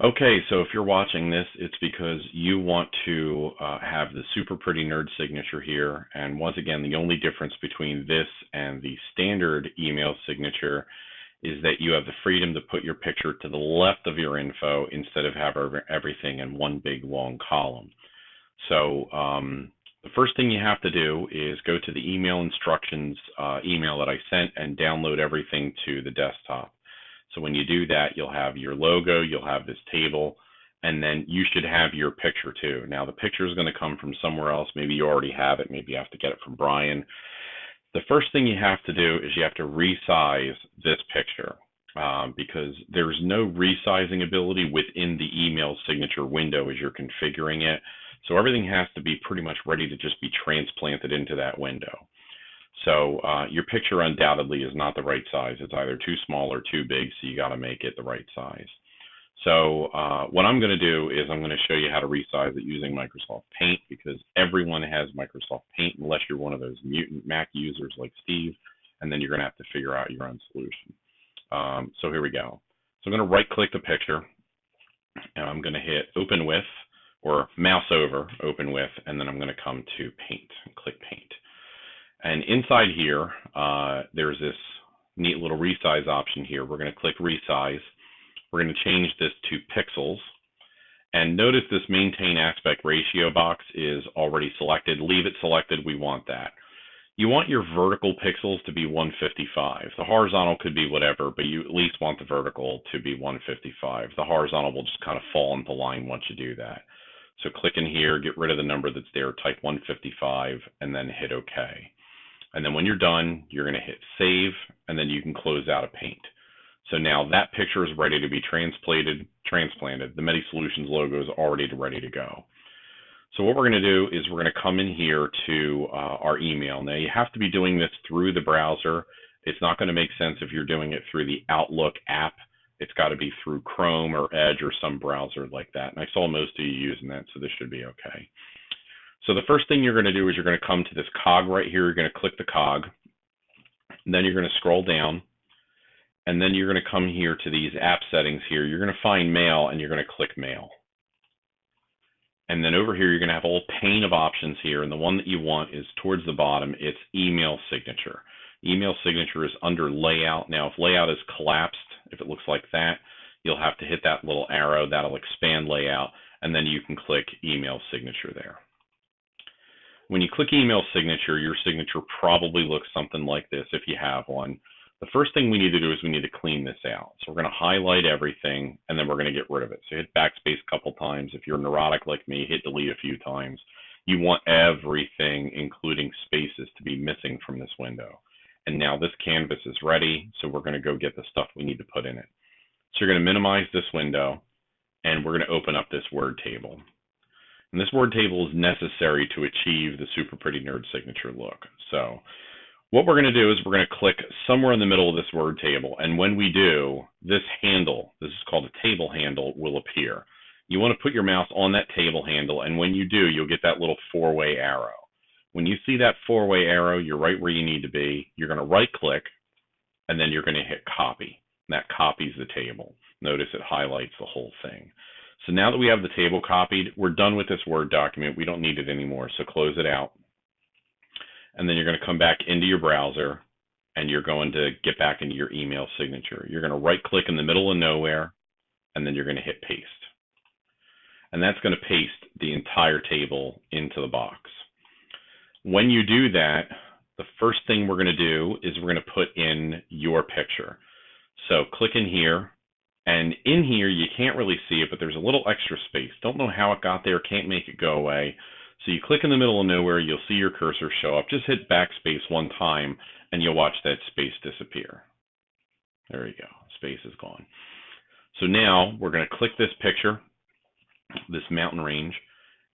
Okay, so if you're watching this, it's because you want to have the super pretty nerd signature here. And once again, the only difference between this and the standard email signature is that you have the freedom to put your picture to the left of your info instead of have everything in one big long column. So the first thing you have to do is go to the email instructions email that I sent and download everything to the desktop. So when you do that, you'll have your logo, you'll have this table, and then you should have your picture too. Now the picture is going to come from somewhere else. Maybe you already have it. Maybe you have to get it from Brian. The first thing you have to do is you have to resize this picture because there's no resizing ability within the email signature window as you're configuring it. So everything has to be pretty much ready to just be transplanted into that window. So your picture undoubtedly is not the right size. It's either too small or too big, so you got to make it the right size. So what I'm going to do is I'm going to show you how to resize it using Microsoft Paint because everyone has Microsoft Paint unless you're one of those mutant Mac users like Steve, and then you're going to have to figure out your own solution. So here we go. So I'm going to right click the picture and I'm going to hit open with or mouse over open with, and then I'm going to come to Paint and click Paint. And inside here, there's this neat little resize option here. We're going to click resize. We're going to change this to pixels. And notice this maintain aspect ratio box is already selected. Leave it selected. We want that. You want your vertical pixels to be 155. The horizontal could be whatever, but you at least want the vertical to be 155. The horizontal will just kind of fall into line once you do that. So click in here, get rid of the number that's there, type 155, and then hit OK. And then when you're done, you're going to hit save, and then you can close out of Paint. So now that picture is ready to be transplanted. The MediSolutions logo is already ready to go. So what we're going to do is we're going to come in here to our email. Now you have to be doing this through the browser. It's not going to make sense if you're doing it through the Outlook app. It's got to be through Chrome or Edge or some browser like that. And I saw most of you using that, so this should be okay. So the first thing you're going to do is you're going to come to this cog right here. You're going to click the cog. And then you're going to scroll down. And then you're going to come here to these app settings here. You're going to find Mail, and you're going to click Mail. And then over here, you're going to have a whole pane of options here. And the one that you want is towards the bottom. It's Email Signature. Email Signature is under Layout. Now, if Layout is collapsed, if it looks like that, you'll have to hit that little arrow. That'll expand Layout. And then you can click Email Signature there. When you click Email Signature, your signature probably looks something like this if you have one. The first thing we need to do is we need to clean this out. So we're going to highlight everything, and then we're going to get rid of it. So hit backspace a couple times. If you're neurotic like me, hit delete a few times. You want everything, including spaces, to be missing from this window. And now this canvas is ready, so we're going to go get the stuff we need to put in it. So you're going to minimize this window, and we're going to open up this word table. And this word table is necessary to achieve the super pretty nerd signature look. So what we're going to do is we're going to click somewhere in the middle of this word table. And when we do, this handle, this is called a table handle, will appear. You want to put your mouse on that table handle. And when you do, you'll get that little four-way arrow. When you see that four-way arrow, you're right where you need to be. You're going to right click, and then you're going to hit copy. And that copies the table. Notice it highlights the whole thing. So now that we have the table copied, we're done with this Word document. We don't need it anymore, so close it out. And then you're going to come back into your browser, and you're going to get back into your email signature. You're going to right-click in the middle of nowhere, and then you're going to hit Paste. And that's going to paste the entire table into the box. When you do that, the first thing we're going to do is we're going to put in your picture. So click in here. And in here, you can't really see it, but there's a little extra space. Don't know how it got there, can't make it go away. So you click in the middle of nowhere, you'll see your cursor show up. Just hit backspace one time, and you'll watch that space disappear. There you go, space is gone. So now we're going to click this picture, this mountain range,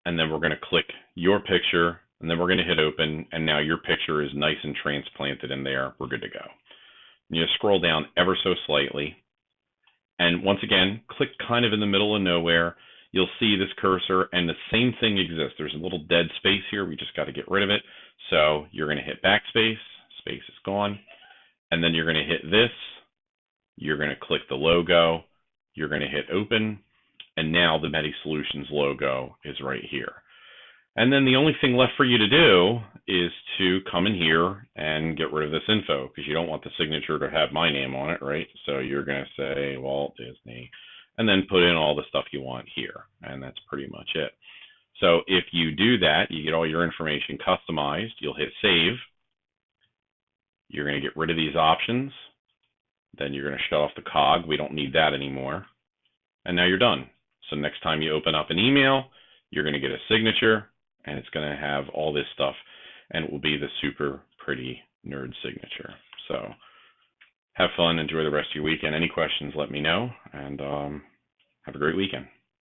and then we're going to click your picture, and then we're going to hit open, and now your picture is nice and transplanted in there. We're good to go. You scroll down ever so slightly. And once again, click kind of in the middle of nowhere. You'll see this cursor, and the same thing exists. There's a little dead space here. We just got to get rid of it. So you're going to hit backspace. Space is gone. And then you're going to hit this. You're going to click the logo. You're going to hit open. And now the Medi Solutions logo is right here. And then the only thing left for you to do is to come in here and get rid of this info, because you don't want the signature to have my name on it, right? So you're going to say Walt Disney, and then put in all the stuff you want here. And that's pretty much it. So if you do that, you get all your information customized. You'll hit save. You're going to get rid of these options. Then you're going to shut off the cog. We don't need that anymore. And now you're done. So next time you open up an email, you're going to get a signature, and it's going to have all this stuff, and it will be the super pretty nerd signature. So have fun. Enjoy the rest of your weekend. Any questions, let me know, and have a great weekend.